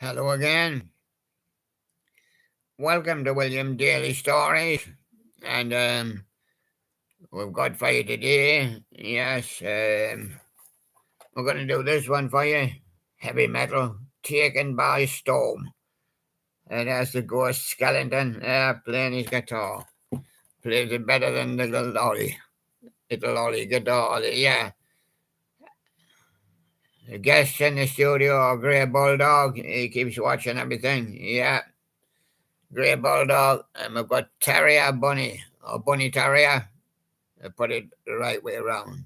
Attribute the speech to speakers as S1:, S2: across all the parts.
S1: Hello again. Welcome to William Daily Stories. And we've got for you today. Yes, we're going to do this one for you. Heavy metal taken by storm. And that's the ghost skeleton playing his guitar. Plays it better than the little lolly. Little lolly guitar. Yeah. The guest in the studio, Grey Bulldog. He keeps watching everything. Yeah. Grey Bulldog. And we've got Terrier Bunny. Or Bunny Terrier. I put it the right way around.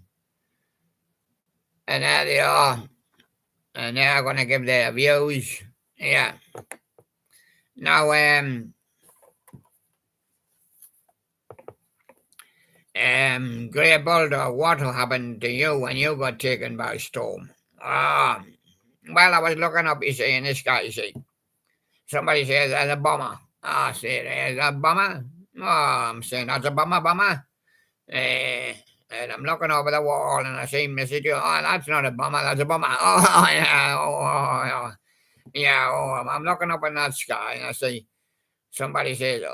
S1: And there they are. And they're going to give their views. Yeah. Now, Grey Bulldog, what happened to you when you got taken by storm? Ah, well, I was looking up, you see, in the sky, you see. Somebody says there's a bomber. I say, there's a bomber? Oh, I'm saying that's a bomber. Eh, and I'm looking over the wall and I see Missy Joe. Oh, that's not a bomber, that's a bomber. Oh, yeah, oh, yeah, oh, I'm looking up in that sky and I see somebody says,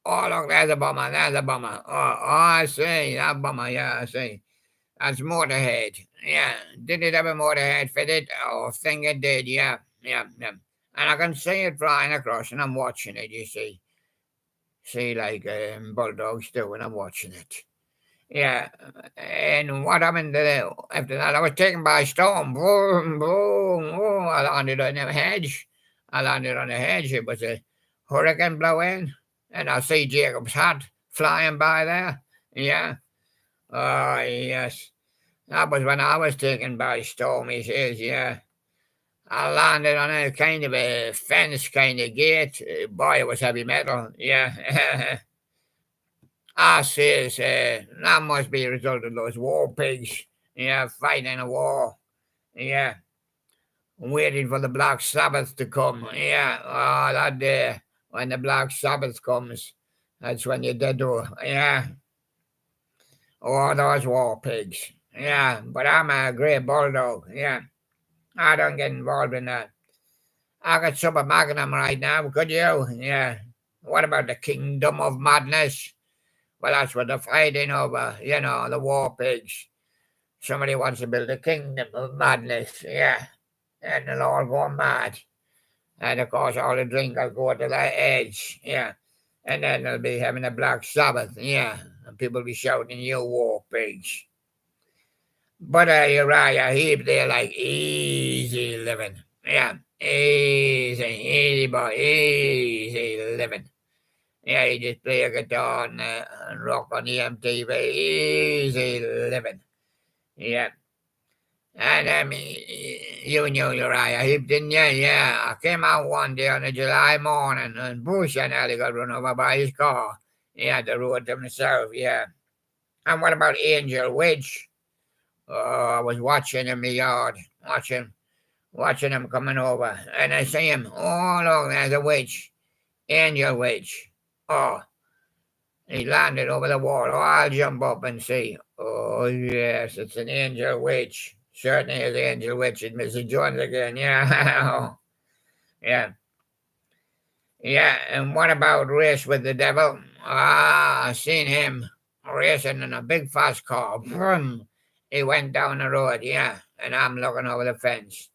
S1: oh, look, there's a bomber, there's a bomber. I see, that bomber, yeah, I see. That's Motorhead. Yeah, did it have a Motorhead fitted? Oh, thing it did, yeah. And I can see it flying across and I'm watching it, you see. See, like bulldogs do when I'm watching it. Yeah, and what happened after that? I was taken by a storm. Boom, boom, boom. I landed on a hedge. It was a hurricane blowing, and I see Jacob's hat flying by there. Yeah. Oh, yes. That was when I was taken by a storm, he says, yeah. I landed on a kind of a fence kind of gate. Boy, it was heavy metal. Yeah. I says, that must be a result of those war pigs, fighting a war, yeah, waiting for the Black Sabbath to come, yeah, oh, that day, when the Black Sabbath comes, that's when you're dead to, yeah, oh, those war pigs, yeah, but I'm a Grey Bulldog, yeah, I don't get involved in that. I could sup a magnum right now, could you? Yeah, what about the Kingdom of Madness? Well, that's what they're fighting over, the war pigs. Somebody wants to build a kingdom of madness, yeah, and they'll all go mad. And of course, all the drink will go to the edge, yeah, and then they'll be having a Black Sabbath, yeah, and people be shouting, you war pigs. But Uriah Heep, they're like easy living, yeah, easy boy, easy living. Yeah, you just play a guitar and rock on the MTV. Easy living. Yeah. And you knew Uriah Heep, didn't you? Yeah. I came out one day on a July morning and Bush and Ellie got run over by his car. He had the road to himself, yeah. And what about Angel Witch? Oh, I was watching in the yard, watching him coming over. And I see him. Oh, look, there's a witch. Angel Witch. Oh, he landed over the wall. Oh, I'll jump up and see. Oh, yes, it's an Angel Witch. Certainly is Angel Witch and Mrs. Jones again. Yeah. Yeah. Yeah. And what about Race with the Devil? Ah, I seen him racing in a big fast car. Vroom. He went down the road. Yeah. And I'm looking over the fence.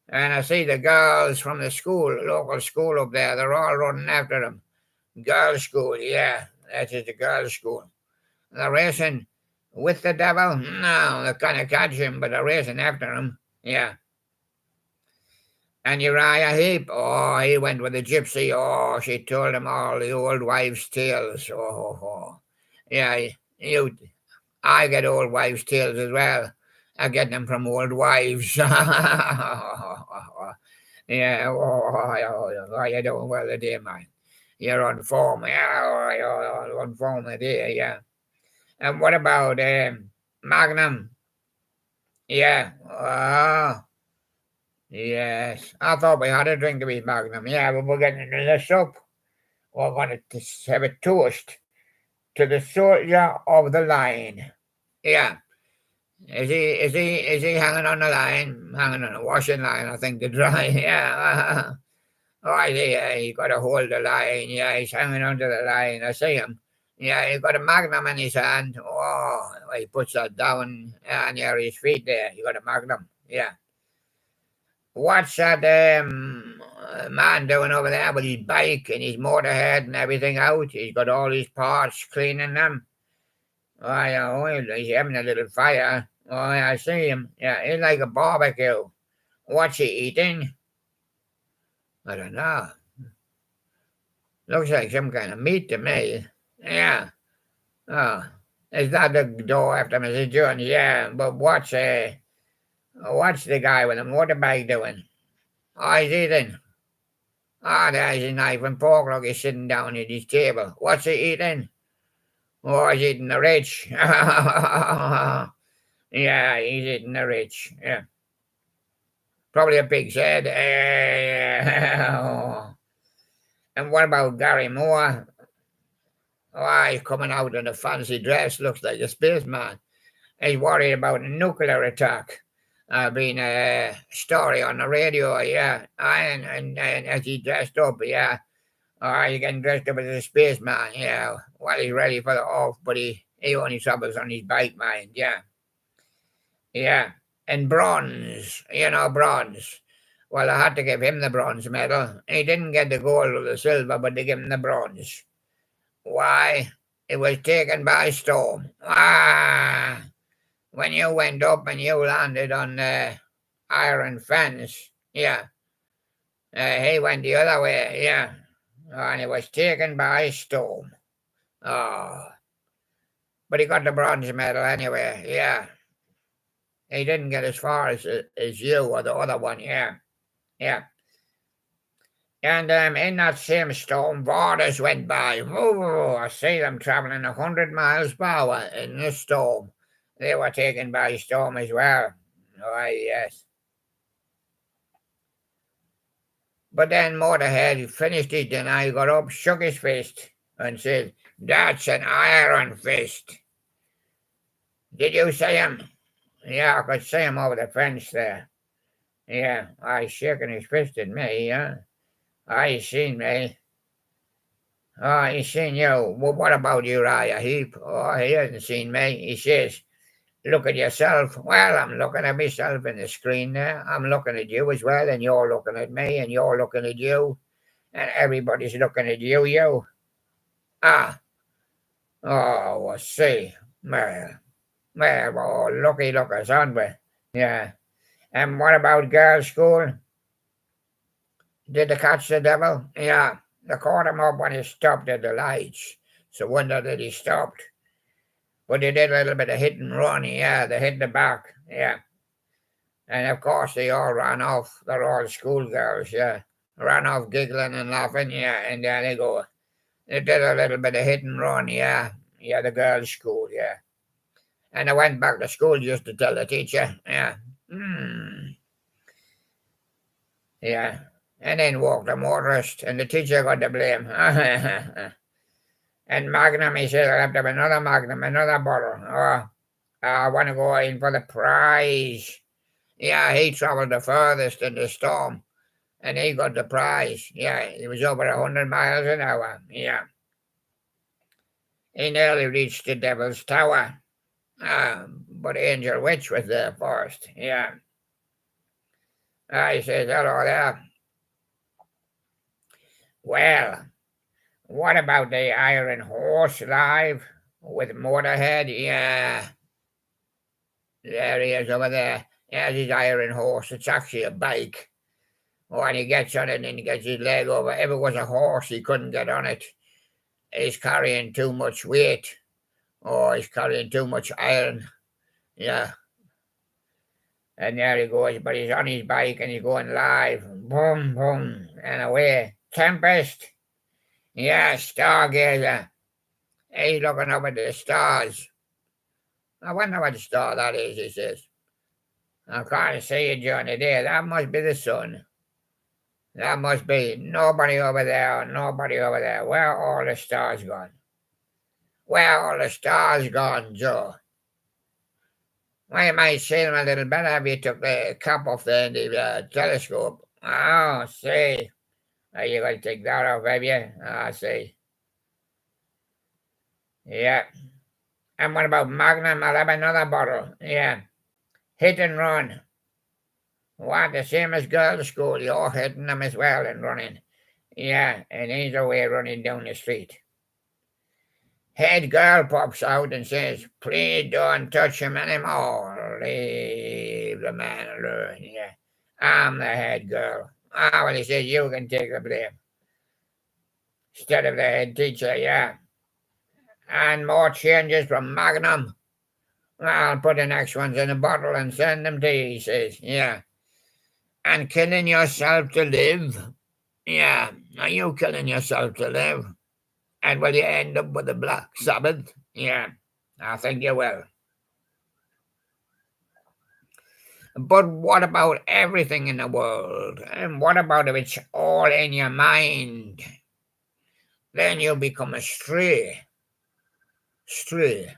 S1: And I see the girls from the school, local school up there. They're all running after him. Girls' school. Yeah. That is the girls' school. They're racing with the devil? No, they're kind of catch him, but they're racing after him. Yeah. And Uriah Heep, oh, he went with the gypsy. Oh, she told him all the old wives' tales. Oh. Yeah, I get old wives' tales as well. I get them from old wives. Yeah, oh, you're doing well today, man. You're on form. Yeah, you're on form today, yeah. And what about Magnum? Yeah. Yes. I thought we had a drink to be Magnum. Yeah, but we're getting into the soup. We're going to have a toast to the soldier of the line. Yeah. Is he hanging on the line? Hanging on the washing line, I think, to dry. Yeah. Oh, I see. Yeah, he got a hold of the line. Yeah, he's hanging onto the line. I see him. Yeah, he got a magnum in his hand. Oh, he puts that down near his feet there. He got a magnum. Yeah. What's that man doing over there with his bike and his motorhead and everything out? He's got all his parts cleaning them. Oh, yeah, oh, he's having a little fire. Oh, yeah, I see him. Yeah, he's like a barbecue. What's he eating? I don't know. Looks like some kind of meat to me. Yeah. Oh, is that the door after Mrs. Jones? Yeah, but what's the guy with the motorbike doing? Oh, he's eating. Ah, there's his knife and fork. Look, he's sitting down at his table. What's he eating? Oh, he's eating the rich. Yeah, he's eating the rich. Yeah. Probably a pig's head. And what about Gary Moore? Oh, he's coming out in a fancy dress. Looks like a spaceman. He's worried about a nuclear attack. Been a story on the radio, yeah. And as he dressed up, yeah. He's getting dressed up as a spaceman, yeah. Well, he's ready for the off, but he only troubles on his bike, mind, yeah. Yeah. And bronze, bronze. Well, I had to give him the bronze medal. He didn't get the gold or the silver, but they gave him the bronze. Why? It was taken by storm. When you went up and you landed on the iron fence, yeah. He went the other way, yeah. And it was taken by storm. Oh. But he got the bronze medal anyway, yeah. He didn't get as far as you or the other one, yeah. Yeah. And in that same storm, waters went by. Oh, I see them traveling 100 miles per hour in the storm. They were taken by storm as well. Oh, yes. But then Motorhead finished it, and I got up, shook his fist, and said, "That's an iron fist." Did you see him? Yeah, I could see him over the fence there. Yeah, I shaking his fist at me, yeah. I seen me. Oh, he seen you. Well, what about Uriah Heep? Oh, he hasn't seen me. He says, "Look at yourself." Well, I'm looking at myself in the screen there. I'm looking at you as well, and you're looking at me, and you're looking at you, and everybody's looking at you. Ah, oh, I see. Well, looky lookers, aren't we? Yeah. And what about girls' school? Did they catch the devil? Yeah. They caught him up when he stopped at the lights. So wonder that he stopped. But they did a little bit of hit and run, yeah. They hit the back, yeah. And of course they all ran off. They're all schoolgirls, yeah. Ran off giggling and laughing, yeah. And there they go. They did a little bit of hit and run, yeah. Yeah, the girls' school, yeah. And I went back to school just to tell the teacher, yeah. Yeah. And then walked the motorist, and the teacher got the blame. And Magnum, he said, "I'll have to have another Magnum, another bottle. Oh, I want to go in for the prize." Yeah, he travelled the furthest in the storm, and he got the prize. Yeah, he was over 100 miles an hour. Yeah. He nearly reached the Devil's Tower. But Angel Witch was there first. Yeah. He says, "Hello there. Well, what about the Iron Horse live with Motorhead?" Yeah. There he is over there. There's his Iron Horse. It's actually a bike. Oh, and he gets on it and he gets his leg over. If it was a horse, he couldn't get on it. He's carrying too much weight. Oh, he's carrying too much iron. Yeah. And there he goes, but he's on his bike and he's going live. Boom, boom, and away. Tempest. Yeah, stargazer. He's looking up at the stars. "I wonder what star that is," he says. "I can't see it during the day. That must be the sun. That must be nobody over there, nobody over there. Where are all the stars gone? Where are all the stars gone, Joe?" Why you might see them a little better if you took the cap off the telescope. Oh, see. Are you going to take that off, have you? I see. Yeah. And what about Magnum? I'll have another bottle. Yeah. Hit and run. What, the same as girls' school? You're hitting them as well and running. Yeah, and he's away running down the street. Head girl pops out and says, "Please don't touch him anymore. Leave the man alone." Yeah. I'm the head girl. Ah, well, he says, "You can take the blame." Instead of the head teacher, yeah. And more changes from Magnum. I'll put the next ones in a bottle and send them to you, he says. Yeah. And killing yourself to live. Yeah. Are you killing yourself to live? And will you end up with the Black Sabbath? Yeah. I think you will. But what about everything in the world? And what about if it's all in your mind? Then you become a stray. Stray.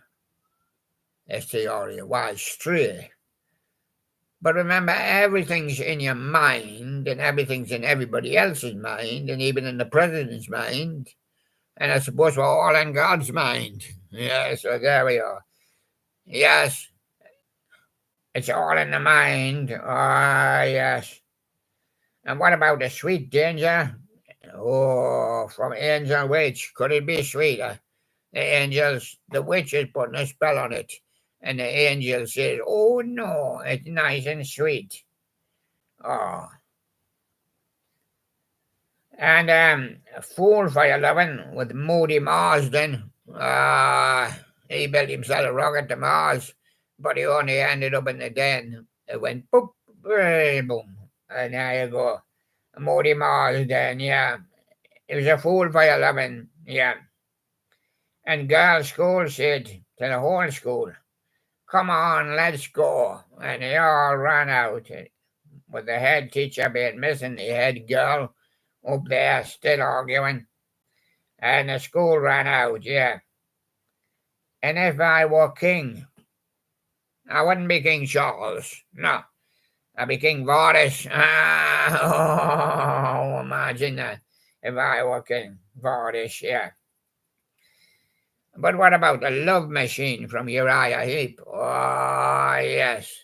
S1: S-T-R-A-Y. Stray. But remember, everything's in your mind, and everything's in everybody else's mind, and even in the president's mind. And I suppose we're all in God's mind. Yeah, so there we are. Yes, it's all in the mind. Ah, yes. And what about the sweet danger? Oh, from Angel Witch. Could it be sweeter? The witch is putting a spell on it. And the angel says, "Oh, no, it's nice and sweet." Oh. And Fool for Your Lovin' with Moody Marsden. He built himself a rocket to Mars, but he only ended up in the den. It went boop, boom. And there you go. Moody Marsden, yeah. He was a fool for your loving, yeah. And girls' school said to the whole school, "Come on, let's go." And they all ran out, with the head teacher being missing, the head girl up there still arguing. And the school ran out, yeah. And if I were king, I wouldn't be King Charles, no. I'd be King Varus. Oh, imagine that. If I were King Varus, yeah. But what about the love machine from Uriah Heep? Oh, yes.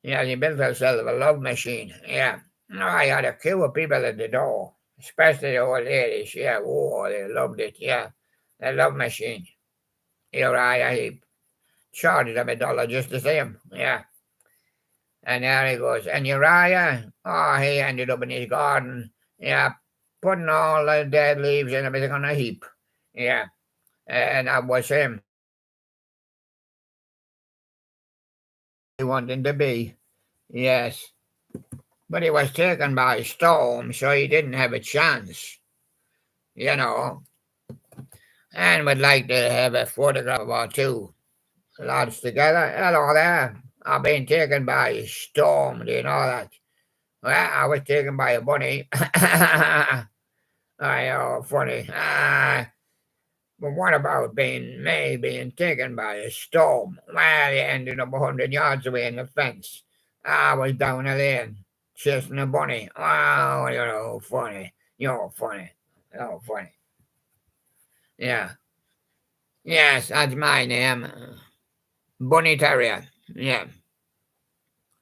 S1: Yeah, he built himself a love machine, yeah. I had a queue of people at the door, especially the old ladies, yeah. Oh, they loved it, yeah. The love machine. Uriah Heep. Charged them $1 just to see him, yeah. And there he goes. And Uriah, oh, he ended up in his garden, yeah, putting all the dead leaves and everything on a heap, yeah. And that was him. He wanted to be, yes. But he was taken by storm, so he didn't have a chance, you know. And would like to have a photograph or two. Lads together. Hello there. I've been taken by a storm, do you know that? Well, I was taken by a bunny. I know, funny. But what about me being taken by a storm? Well, he ended up 100 yards away in the fence. I was down a lane chasing a bunny. Oh, you're funny. You're funny. You're funny. Yeah. Yes, that's my name. Bunny Terrier. Yeah.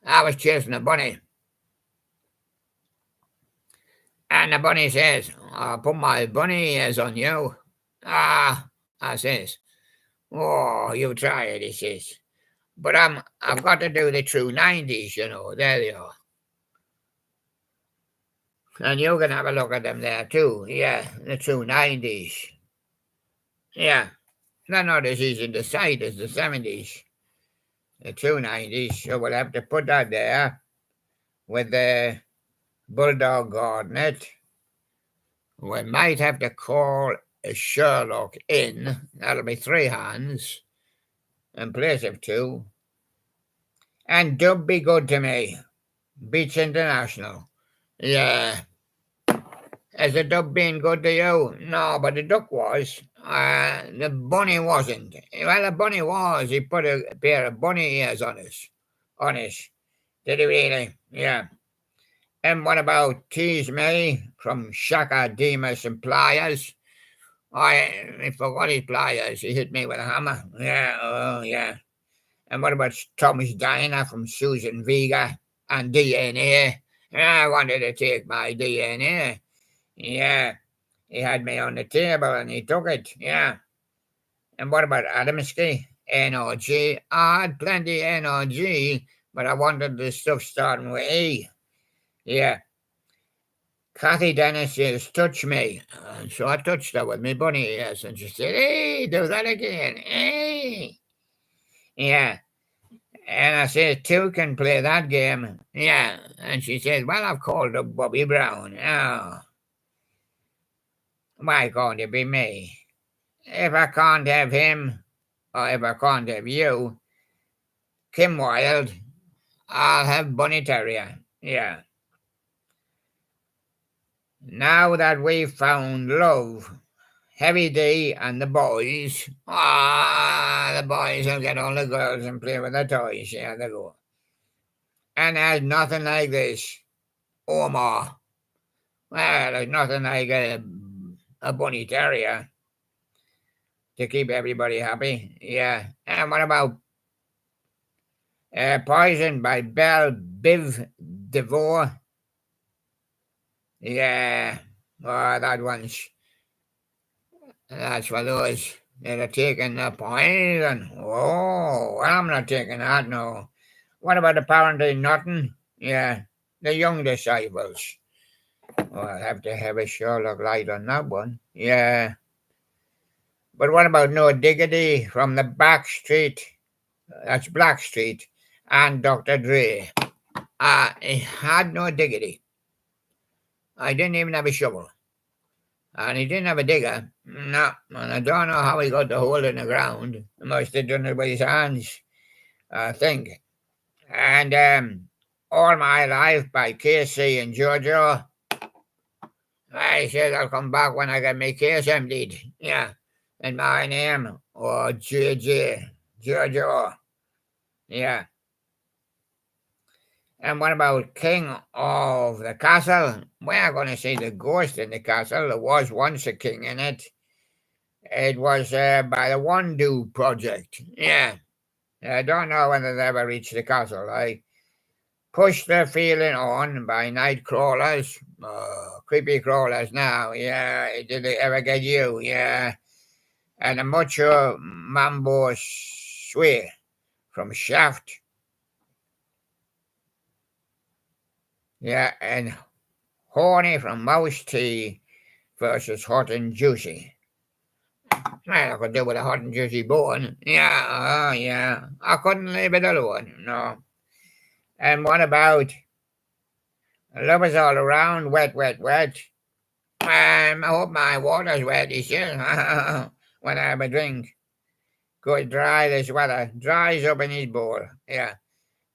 S1: I was chasing a bunny. And the bunny says, "I'll put my bunny ears on you." I says, "Oh, you try it," he says. But I've got to do the true 90s, you know. There they are. And you can have a look at them there too. Yeah, the true 90s. Yeah. They're not as easy to cite as the 70s. The true 90s. So we'll have to put that there with the Bulldog on it. We might have to call a Sherlock in. That'll be 3 hands in place of 2. And don't be good to me. Beach International. Yeah. Has the duck been good to you? No, but the duck was. The bunny wasn't. Well, the bunny was. He put a pair of bunny ears on us. On us. Did he really? Yeah. And what about Tease Me from Shaka Demas and Pliers? I forgot his pliers. He hit me with a hammer. Yeah, oh, yeah. And what about Thomas Diner from Susan Vega and DNA? I wanted to take my DNA. Yeah, he had me on the table and he took it. Yeah. And what about Adamski? NRG. I had plenty NRG, but I wanted the stuff starting with E. Yeah. Kathy Dennis says, touch me. So I touched her with my bunny ears and she said, hey, do that again. Hey. Yeah. And I said, two can play that game. Yeah. And she said, well, I've called up Bobby Brown. Oh, why can't it be me? If I can't have him, or if I can't have you, Kim Wilde, I'll have Bunny Terrier. Yeah. Now that we've found love, Heavy D and the boys, the boys will get all the girls and play with the toys. Yeah, they go. And there's nothing like this, Omar. Well, there's nothing like a bunny terrier to keep everybody happy. Yeah. And what about Poison by Belle Biv DeVore? Yeah. Oh, that's for those that are taking the poison. Oh, well, I'm not taking that, no. What about apparently nothing? Yeah. The young disciples. Oh, I'll have to have a Sherlock light on that one. Yeah. But what about No Diggity from the Back Street? That's Black Street and Dr. Dre. He had no diggity. I didn't even have a shovel. And he didn't have a digger. No, and I don't know how he got the hole in the ground. He must have done it with his hands, I think. And All My Life by Casey and Giorgio. I said I'll come back when I get my case emptied. Yeah. And my name, or JJ, Giorgio. Yeah. And what about King of the Castle? We're going to see the ghost in the castle. There was once a king in it. It was by the One Do Project. Yeah. I don't know whether they ever reached the castle. I Push the Feeling On by Night Crawlers. Creepy crawlers now. Yeah. Did it ever get you? Yeah. And a Mucho Mambo Swear from Shaft. Yeah. And Horny from Mouse Tea versus Hot and Juicy. Well, I could do with a hot and juicy bone. Yeah, yeah. I couldn't leave it alone, no. And what about Love Is All Around, Wet, Wet, Wet? I hope my water's wet, he said, when I have a drink. Good dry this weather. Dries up in his bowl, yeah.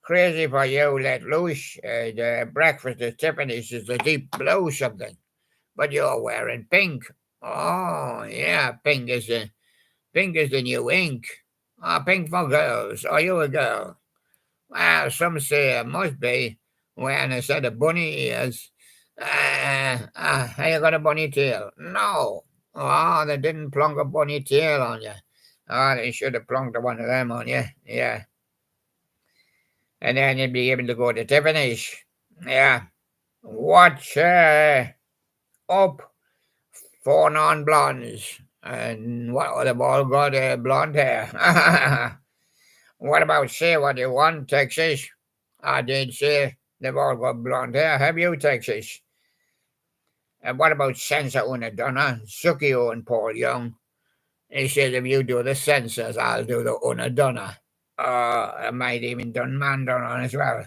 S1: Crazy for You, Let Loose. The breakfast at Tiffany's is a deep blue something. But you're wearing pink. Oh, yeah, pink is the new ink. Pink for girls. Are you a girl? Well, some say it must be. When I said a bunny ears. Have you got a bunny tail? No. Oh, they didn't plunk a bunny tail on you. Oh, they should have plunked one of them on you. Yeah. And then you'd be able to go to Tiffany's. Yeah. What's up for non-blondes? And what they've all got blonde hair. What about Say What You Want, Texas? I did say they've all got blonde hair. Have you, Texas? And what about Sensa Una Donna, Sukio and Paul Young? He says if you do the censors, I'll do the Una Donna. I might even done Mandon as well.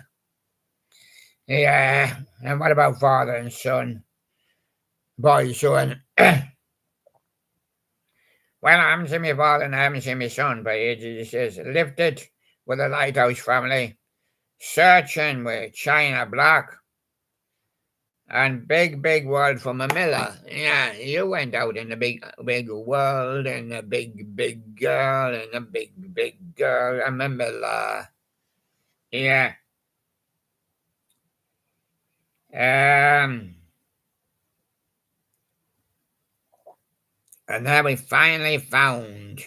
S1: Yeah. And what about father and son? Boy, son. Well, I haven't seen my father and I haven't seen my son by ages. He says, Lifted with the Lighthouse Family, Searching with China Black, And big world from a miller. Yeah, you went out in the big world and a big girl and a big girl. I remember, yeah. Um, and then we finally found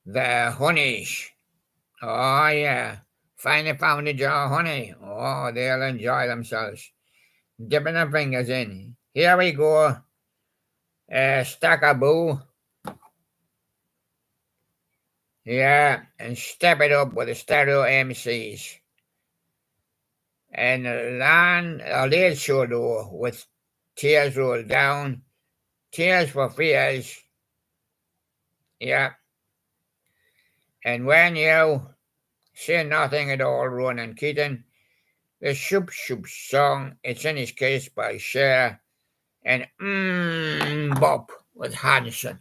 S1: the honeys. Oh, yeah. Finally found the jar of honey. Oh, they'll enjoy themselves. Dipping their fingers in. Here we go. Stack a boo. Yeah, and step it up with the stereo MCs. And land a late show though with tears rolled down. Tears for fears. Yeah. And when you say nothing at all, Ronan Keaton, the Shoop Shoop song, it's in his case by Cher, and Bop with Hanson.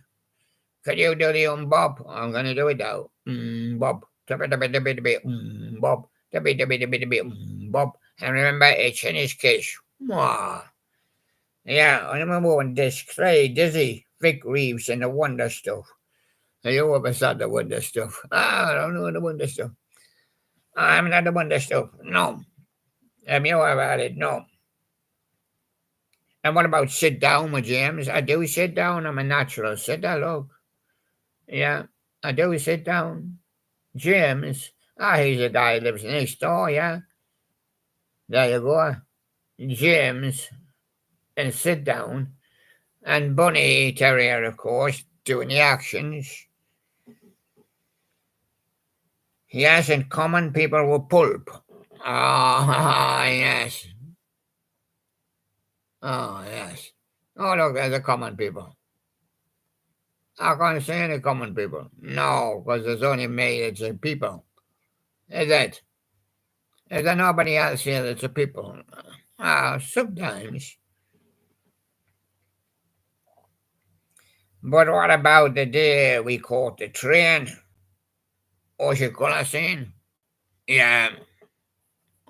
S1: Could you do the Bop? I'm gonna do it now. Bop. Bop. Bop. And remember, it's in his case. Mwah. Yeah, I remember when this Clay, Dizzy, Vic Reeves, and the Wonder Stuff. Have you ever saw the Wonder Stuff? I don't know the Wonder Stuff. I'm not the Wonder Stuff. No. Have you ever had it? No. And what about sit down with James? I do sit down. I'm a natural sitter, look. Yeah, I do sit down. James, he's a guy who lives next door, yeah. There you go. James, and sit down. And Bunny Terrier, of course, doing the actions. Yes, and common people with pulp. Ah, yes. Oh, yes. Oh, look, there's the common people. I can't see any common people. No, because there's only me, it's a people. Is it? Is there nobody else here that's a people? Sometimes. But what about the day we caught the train? Oshikola. Yeah,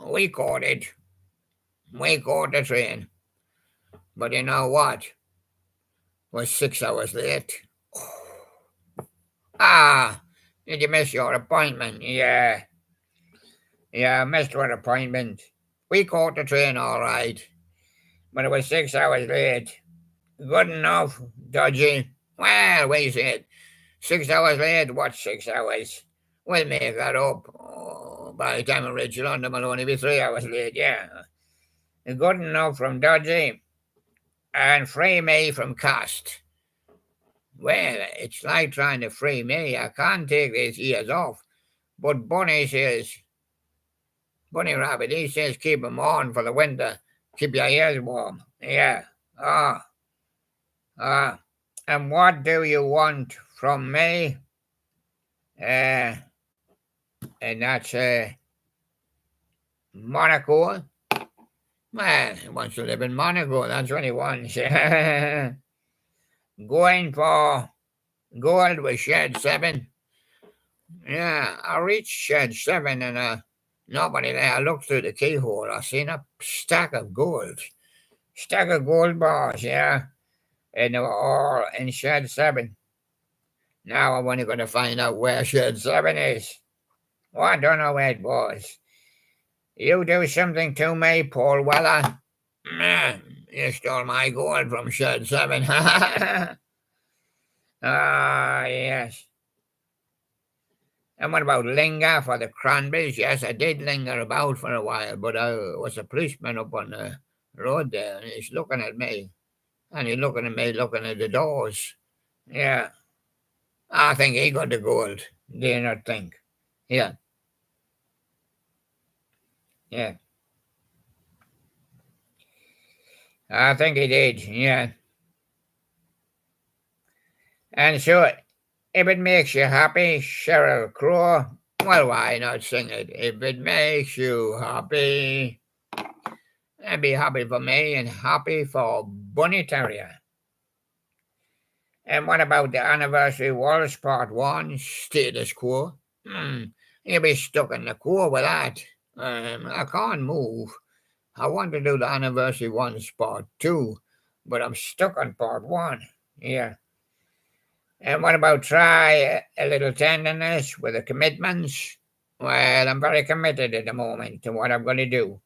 S1: we caught it. We caught the train. But you know what? Was 6 hours late. Ah, did you miss your appointment? Yeah. Yeah, I missed your appointment. We caught the train all right, but it was 6 hours late. Good enough, dodgy. Well, we said 6 hours late. What 6 hours? We'll make that up. Oh, by the time I reach London, it'll only be 3 hours late. Yeah, good enough from dodgy, and free me from cost. Well, it's like trying to free me. I can't take these ears off. But Bunny says, Bunny Rabbit, he says keep 'em on for the winter. Keep your ears warm. Yeah. Ah. Ah. And what do you want from me? Uh, and that's Monaco. Well, he wants to live in Monaco. That's what he wants. Going for gold with Shed 7. Yeah, I reached Shed 7 and nobody there. I looked through the keyhole. I seen a stack of gold. Stack of gold bars, yeah. And they were all in Shed 7. Now I'm only going to find out where Shed 7 is. Well, I don't know where it was. You do something to me, Paul Weller. You stole my gold from Shed 7. Yes. And what about linger for the cranberries? Yes, I did linger about for a while, but I was a policeman up on the road there, and he's looking at me. And he's looking at me, looking at the doors. Yeah. I think he got the gold. Do you not think? Yeah. Yeah. I think he did, yeah. And so, if it makes you happy, Sheryl Crow, well, why not sing it? If it makes you happy, and be happy for me and happy for Bunny Terrier. And what about the anniversary waltz part 1, status quo? You'll be stuck in the quo with that. I can't move. I want to do the anniversary one's part two, but I'm stuck on part one. Yeah. And what about try a little tenderness with the commitments? Well, I'm very committed at the moment to what I'm going to do.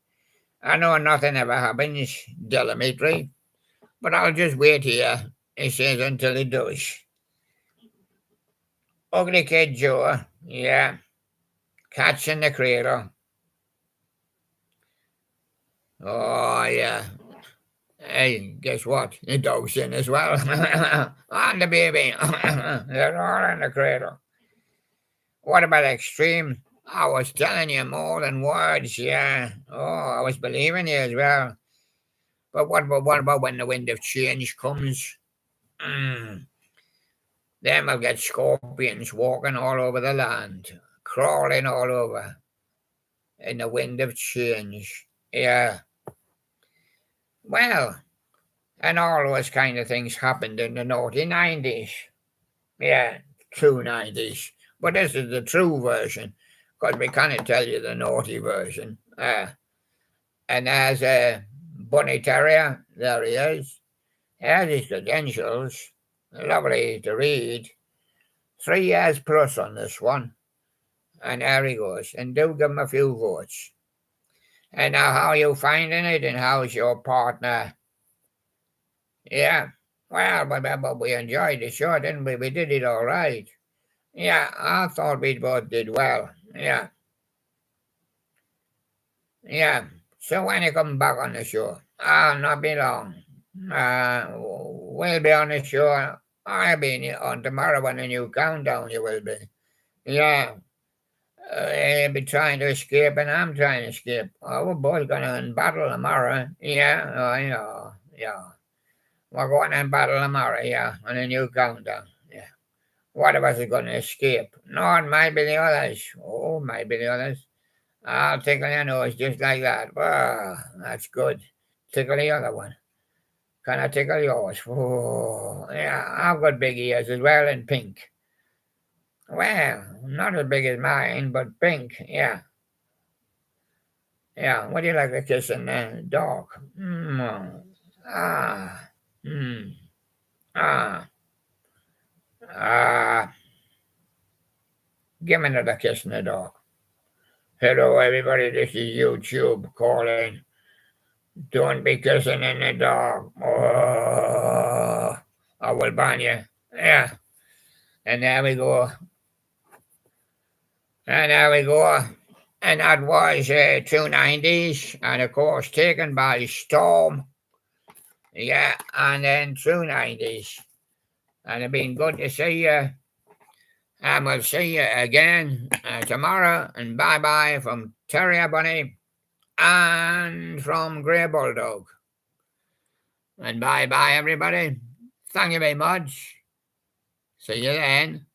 S1: I know nothing ever happens, Delamitri, but I'll just wait here, he says, until it does. Ugly Kid Joe, yeah, Cats in the Cradle. Oh, yeah. Hey, guess what? The dog's in as well. And the baby. They're all in the cradle. What about Extreme? I was telling you more than words, yeah. Oh, I was believing you as well. But what about when the wind of change comes? Mm. Then we'll get scorpions walking all over the land, crawling all over in the wind of change. Yeah. Well, and all those kind of things happened in the naughty 90s. Yeah, true 90s. But this is the true version, because we can't tell you the naughty version. And as a bunny terrier, there he is. He has his credentials. Lovely to read. 3 years plus on this one. And there he goes. And do give him a few votes. And now, how are you finding it? And how's your partner? Yeah. Well, but we enjoyed the show, didn't we? We did it all right. Yeah, I thought we both did well. Yeah. Yeah. So when you come back on the show, I'll not be long. We'll be on the show. I'll be on tomorrow when the new countdown you will be. Yeah. You'll be trying to escape and I'm trying to escape. Oh, we're both going to battle tomorrow. Yeah. Oh, yeah. Yeah. We're going to battle tomorrow, yeah, on a new countdown. Yeah. One of us is going to escape. No, it might be the others. Oh, might be the others. I'll tickle your nose just like that. Oh, that's good. Tickle the other one. Can I tickle yours? Oh, yeah, I've got big ears as well and pink. Well, not as big as mine, but pink, yeah. Yeah, would you like a kiss in the dog? Mm. Ah. Mm. Ah. Ah. Give me another kiss in the dog. Hello, everybody. This is YouTube calling. Don't be kissing in the dog. Oh, I will ban you. Yeah. And there we go. And there we go. And that was 290s. And of course, taken by storm. Yeah. And then 290s. And it's been good to see you. And we'll see you again tomorrow. And bye bye from Terrier Bunny and from Grey Bulldog. And bye bye, everybody. Thank you very much. See you then.